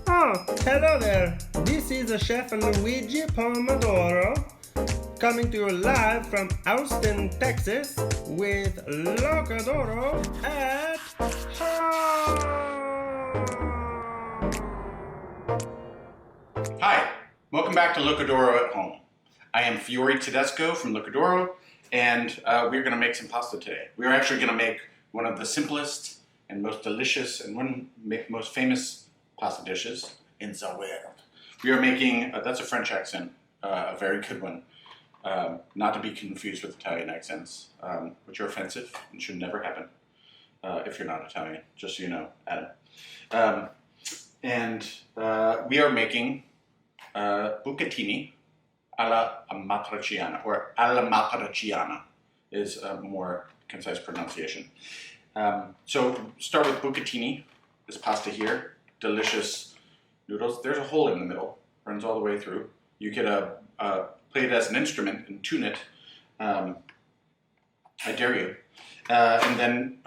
Oh, hello there. This is the Chef Luigi Pomodoro coming to you live from Austin, Texas with Locadoro at home. Hi, welcome back to Locadoro at Home. I am Fiore Tedesco from Locadoro, and we're going to make some pasta today. We're actually going to make one of the simplest and most delicious and one most famous pasta dishes in the world. We are making, that's a French accent, a very good one. Not to be confused with Italian accents, which are offensive and should never happen if you're not Italian, just so you know, Adam. We are making Bucatini alla matriciana, or alla matriciana is a more concise pronunciation. So start with Bucatini, this pasta here, delicious noodles. There's a hole in the middle, runs all the way through. You could play it as an instrument and tune it. I dare you. And then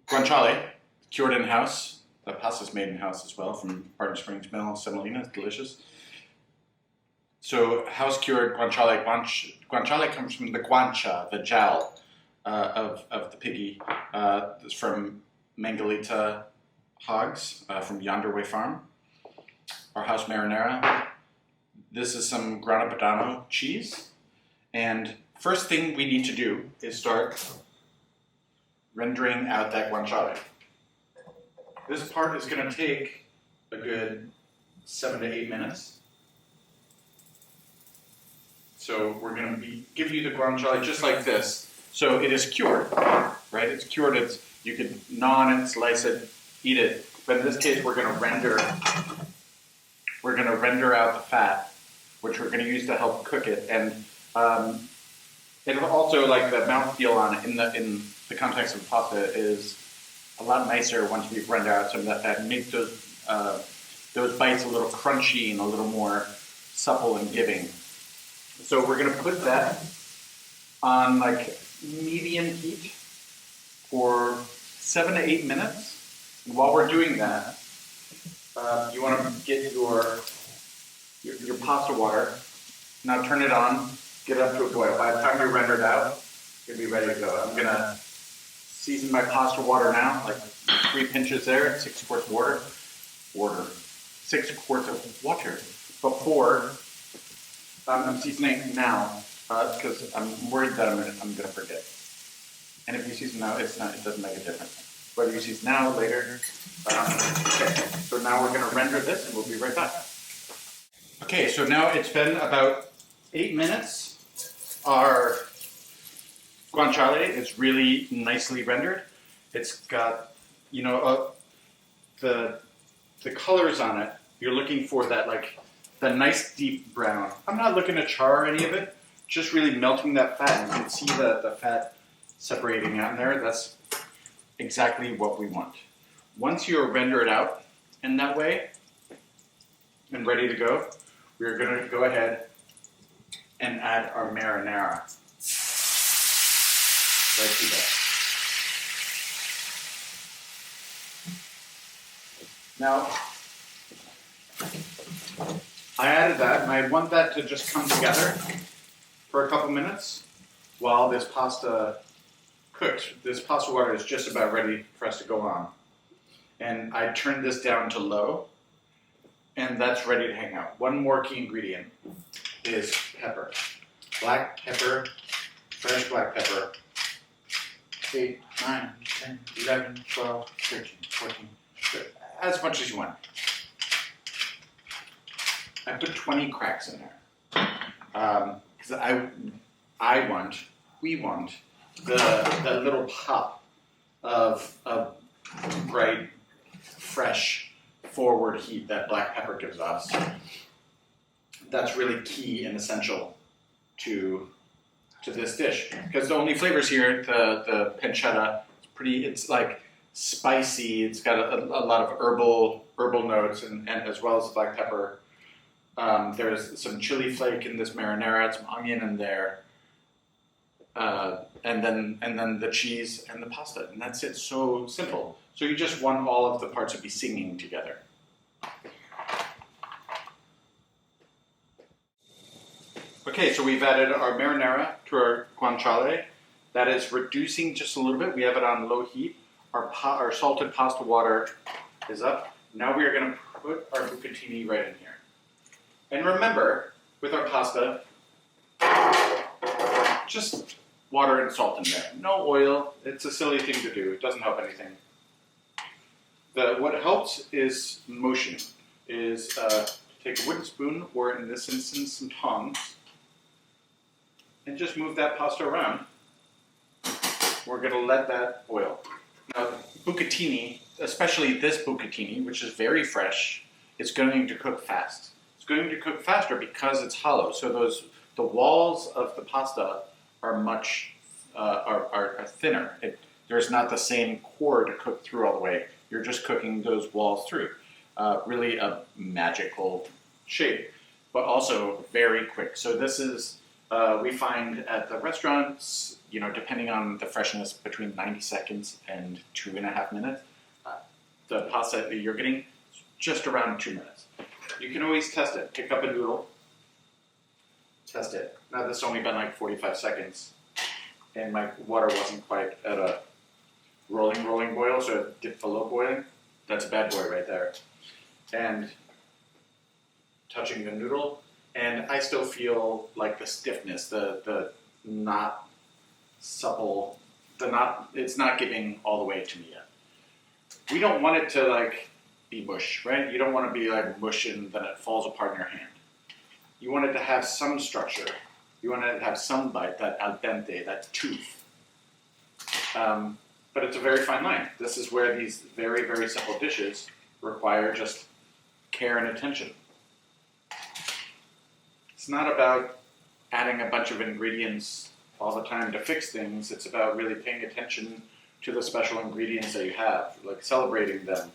guanciale, cured in-house. The pasta's made in-house as well from Barton Springs Mill, Semolina. It's delicious. So house-cured guanciale. Guanciale comes from the guancia, the jowl of the piggy. It's from Mangalita hogs from Yonder Way Farm. Our house marinara. This is some Grana Padano cheese. And first thing we need to do is start rendering out that guanciale. This part is going to take a good 7 to 8 minutes. So we're going to give you the guanciale just like this. So it is cured, right? It's cured. You can gnaw on it, slice it, eat it. But in this case, we're going to render out the fat, which we're going to use to help cook it. And it'll also, like, the mouthfeel on it in the context of pasta is a lot nicer once we've rendered out some of that fat and make those bites a little crunchy and a little more supple and giving. So we're going to put that on like medium heat for 7 to 8 minutes. And while we're doing that, you want to get your pasta water. Now turn it on, get it up to a boil. By the time you're rendered out, you'll be ready to go. I'm going to season my pasta water now, like 3 pinches there, 6 quarts of water. 6 quarts of water. Before, I'm seasoning now because I'm worried that I'm gonna forget. And if you season now, it doesn't make a difference. Whether you season now or later. Okay, so now we're gonna render this and we'll be right back. Okay, so now it's been about 8 minutes. Our guanciale is really nicely rendered. It's got, the colors on it. You're looking for that, like, the nice deep brown. I'm not looking to char any of it, just really melting that fat. You can see the fat separating out in there. That's exactly what we want. Once you're rendered out in that way and ready to go, we're going to go ahead and add our marinara. Like that. Now, I added that, and I want that to just come together for a couple minutes while this pasta cooks. This pasta water is just about ready for us to go on. And I turned this down to low, and that's ready to hang out. One more key ingredient is pepper. Black pepper, fresh black pepper. 8, 9, 10, 11, 12, 13, 14, as much as you want. I put 20 cracks in there because we want the little pop of bright, fresh, forward heat that black pepper gives us. That's really key and essential to this dish because the only flavors here, the pancetta, it's like spicy. It's got a lot of herbal notes and as well as the black pepper. There's some chili flake in this marinara, some onion in there. and then the cheese and the pasta, and that's it. So simple. So you just want all of the parts to be singing together. Okay, so we've added our marinara to our guanciale. That is reducing just a little bit. We have it on low heat. Our salted pasta water is up. Now we are going to put our bucatini right in here. And remember, with our pasta, just water and salt in there. No oil. It's a silly thing to do. It doesn't help anything. What helps is motion. Is take a wooden spoon, or in this instance, some tongs, and just move that pasta around. We're going to let that oil. Now, bucatini, especially this bucatini, which is very fresh, is going to cook fast. It's going to cook faster because it's hollow. So the walls of the pasta are much are thinner. There's not the same core to cook through all the way. You're just cooking those walls through. Really a magical shape, but also very quick. So this is, we find at the restaurants, depending on the freshness, between 90 seconds and 2.5 minutes. The pasta that you're getting is just around 2 minutes. You can always test it. Pick up a noodle, test it. Now this only been like 45 seconds, and my water wasn't quite at a rolling boil, so it dipped below boiling. That's a bad boy right there. And touching the noodle, and I still feel like the stiffness, the not supple, it's not getting all the way to me yet. We don't want it to be mush, right? You don't want to be mush and then it falls apart in your hand. You want it to have some structure. You want it to have some bite, that al dente, that tooth. But it's a very fine line. This is where these very, very simple dishes require just care and attention. It's not about adding a bunch of ingredients all the time to fix things. It's about really paying attention to the special ingredients that you have, celebrating them.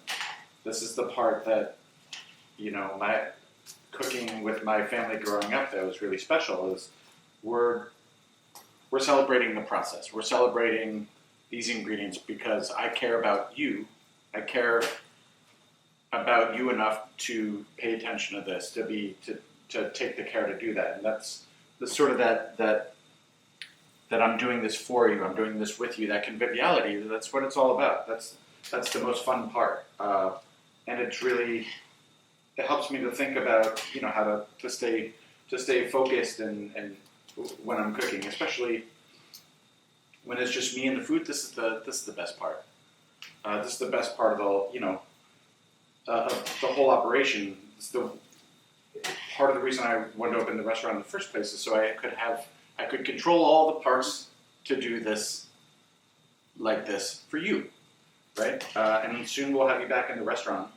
This is the part that, my cooking with my family growing up that was really special is we're celebrating the process. We're celebrating these ingredients because I care about you. I care about you enough to pay attention to this, to take the care to do that. And that's the sort of that I'm doing this for you, I'm doing this with you, that conviviality, that's what it's all about. That's the most fun part. And it's really, it helps me to think about, how to stay focused and when I'm cooking, especially when it's just me and the food. This is the best part. This is the best part of the whole operation. It's the part of the reason I wanted to open the restaurant in the first place is so I could control all the parts to do this like this for you, right? And soon we'll have you back in the restaurant,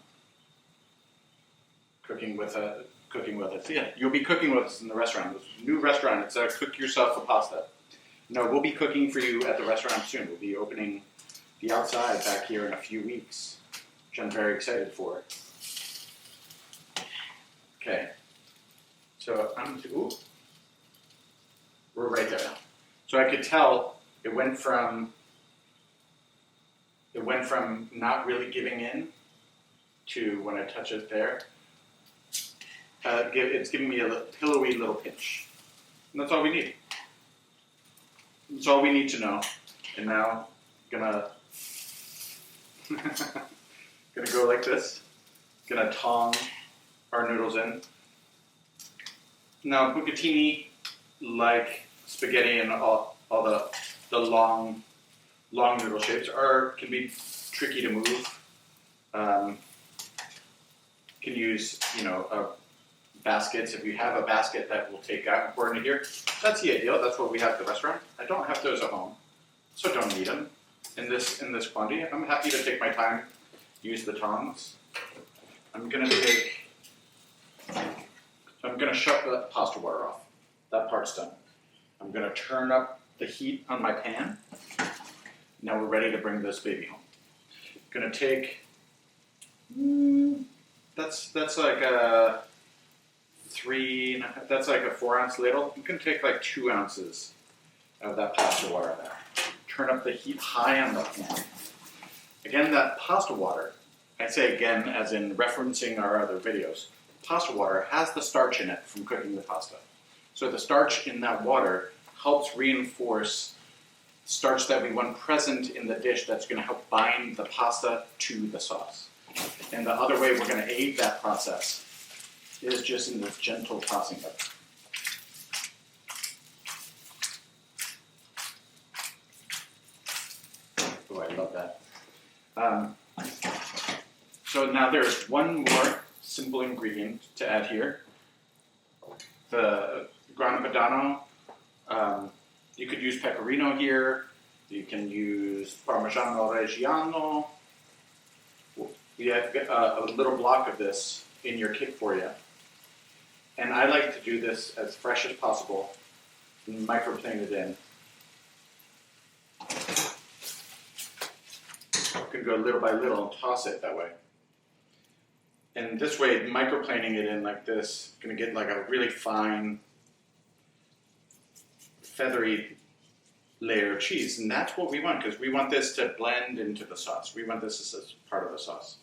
cooking with us. Yeah, you'll be cooking with us in the restaurant. This new restaurant. It's a cook yourself a pasta. No, we'll be cooking for you at the restaurant soon. We'll be opening the outside back here in a few weeks, which I'm very excited for. Okay, so we're right there now. So I could tell it went from not really giving in to when I touch it there. It's giving me a pillowy little pinch, and that's all we need. That's all we need to know. And now, gonna go like this. Gonna tong our noodles in. Now, bucatini, like spaghetti and all the long noodle shapes, can be tricky to move. Can use baskets. If you have a basket that will take out and pour into here, that's the ideal. That's what we have at the restaurant. I don't have those at home, so don't need them in this quantity. I'm happy to take my time, use the tongs. I'm gonna shut the pasta water off. That part's done. I'm gonna turn up the heat on my pan. Now we're ready to bring this baby home. Gonna take. That's like a 3. That's like a 4-ounce ladle. You can take like 2 ounces of that pasta water there. turn up the heat high on the pan. Again, that pasta water, I say again as in referencing our other videos, pasta water has the starch in it from cooking the pasta. So the starch in that water helps reinforce starch that we want present in the dish that's going to help bind the pasta to the sauce. And the other way we're going to aid that process is just in this gentle tossing of it. Oh, I love that. So now there's one more simple ingredient to add here. The grana padano. You could use pecorino here. You can use Parmigiano Reggiano. We have a little block of this in your kit for you. And I like to do this as fresh as possible and microplane it in. You can go little by little and toss it that way. And this way, microplaning it in like this, you're gonna get like a really fine, feathery layer of cheese. And that's what we want, because we want this to blend into the sauce. We want this as part of the sauce.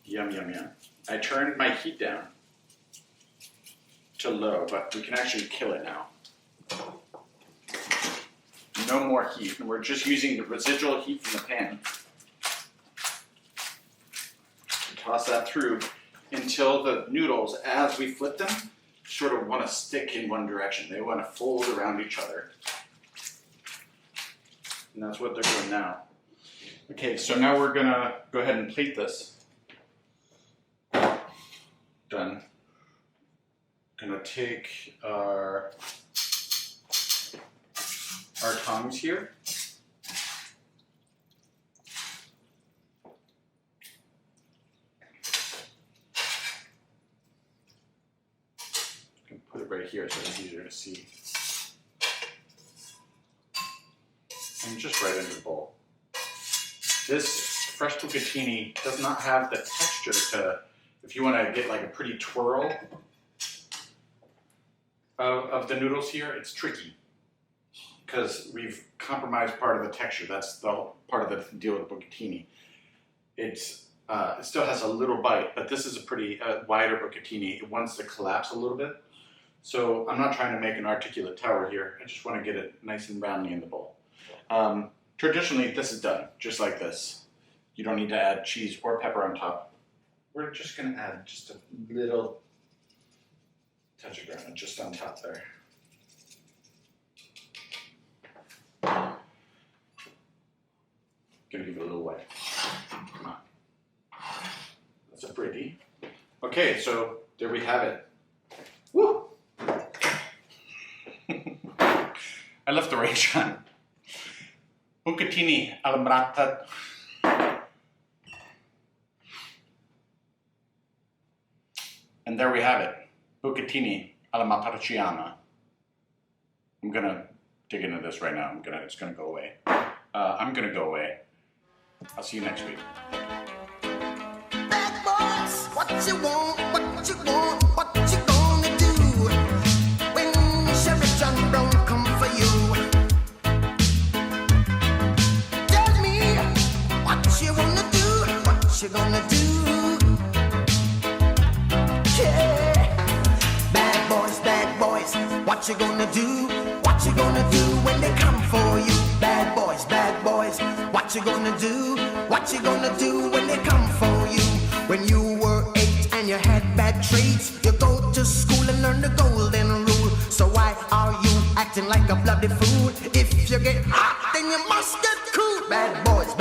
Yum, yum, yum. I turned my heat down to low, but we can actually kill it now. No more heat, and we're just using the residual heat from the pan. Toss that through until the noodles, as we flip them, sort of want to stick in one direction. They want to fold around each other. And that's what they're doing now. Okay, so now we're going to go ahead and plate this. Done. Gonna take our tongs here. Can put it right here so it's easier to see. And just right into the bowl. This fresh bucatini does not have the texture to, if you want to get like a pretty twirl of the noodles here, it's tricky because we've compromised part of the texture. That's the whole part of the deal with the bucatini. It still has a little bite, but this is a pretty wider bucatini. It wants to collapse a little bit. So I'm not trying to make an articulate tower here. I just want to get it nice and roundly in the bowl. Traditionally, this is done just like this. You don't need to add cheese or pepper on top. We're just going to add just a little touch of garlic just on top there. Gonna give it a little way. Come on. That's a pretty. Okay, so there we have it. Woo! I left the range on. Bucatini alla marata. And there we have it. Bucatini alla matriciana. I'm gonna dig into this right now. It's gonna go away. I'm gonna go away. I'll see you next week. Bad boys, what you want, what you want, what you gonna do when Sheriff John Brown come for you? Tell me what you wanna do, what you gonna do. What you gonna do? What you gonna do when they come for you? Bad boys, what you gonna do? What you gonna do when they come for you? When you were 8 and you had bad traits, you go to school and learn the golden rule. So why are you acting like a bloody fool? If you get hot, then you must get cool. Bad boys,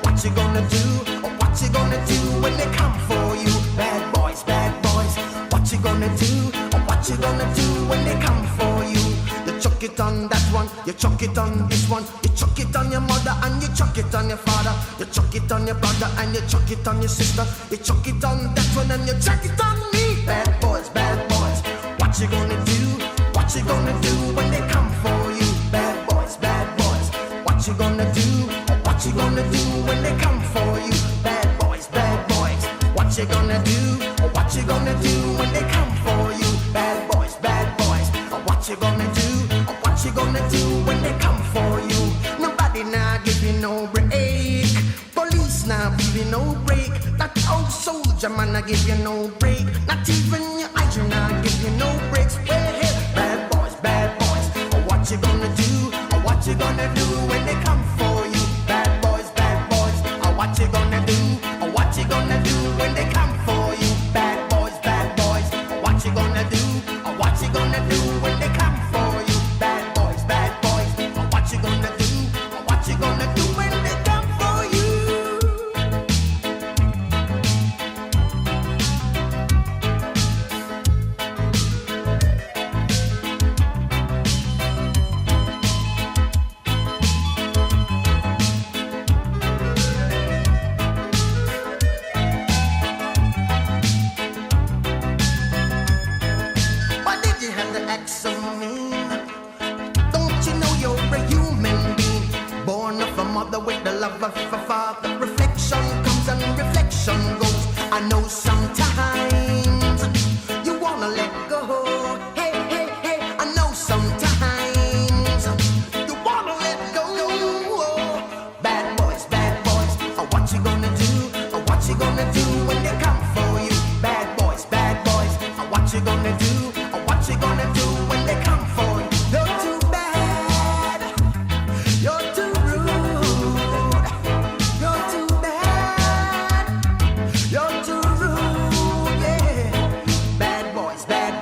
what you gonna do? Or what you gonna do when they come for you? Bad boys, what you gonna do? What you gonna do when they come for you? You chuck it on that one, you chuck it on this one, you chuck it on your mother and you chuck it on your father, you chuck it on your brother and you chuck it on your sister, you chuck it on that one and you chuck it on me. Bad boys, what you gonna do? What you gonna do when they come for you? Bad boys, what you gonna do? What you gonna do when they come for you? Bad boys, what you gonna do? What you gonna do when they come for you? Bad boys, gonna do when they come for you? Nobody now give you no break. Police now give you no break. That old soldier man I give you no break. Not even your eyes now give you no breaks. Well, hey, bad boys, what you gonna do? Or what you gonna do when they come for you? Bad boys, or what you gonna do? Or what you gonna do when they come for you? Bad boys, or what you gonna do? Or what you gonna do when they come for you? Bad boys, or what you gonna do? Or what you gonna do when they come for you? Why did you have to act so mean? Don't you know you're a human being? Born of a mother with the love of a father. Reflection comes and reflection goes. I know sometimes you wanna let go. Hey, I know sometimes you wanna let go. Bad boys, what you gonna do? What you gonna do when they come for you? Bad boys, what you gonna do? What you gonna do when they come for you? You're too bad. You're too rude. You're too bad. You're too rude, yeah. Bad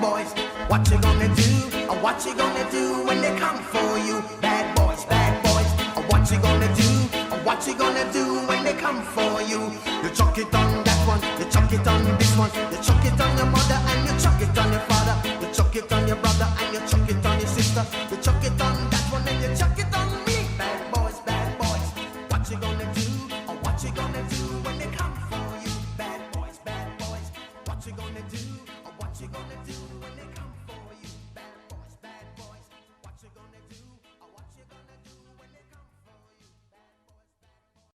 boys, what you gonna do? What you gonna do when they come for you? Bad boys, what you gonna do? What you gonna do when they come for you? You chuck it on that one, you chuck it on this one, you chuck it on your mother and you chuck it on your father, you chuck it on your brother and you chuck it on your sister, you chuck it on that one and you chuck it on me. Bad boys, what you gonna do? Or what you gonna do when they come for you? Bad boys, what you gonna do? Or what you gonna do when they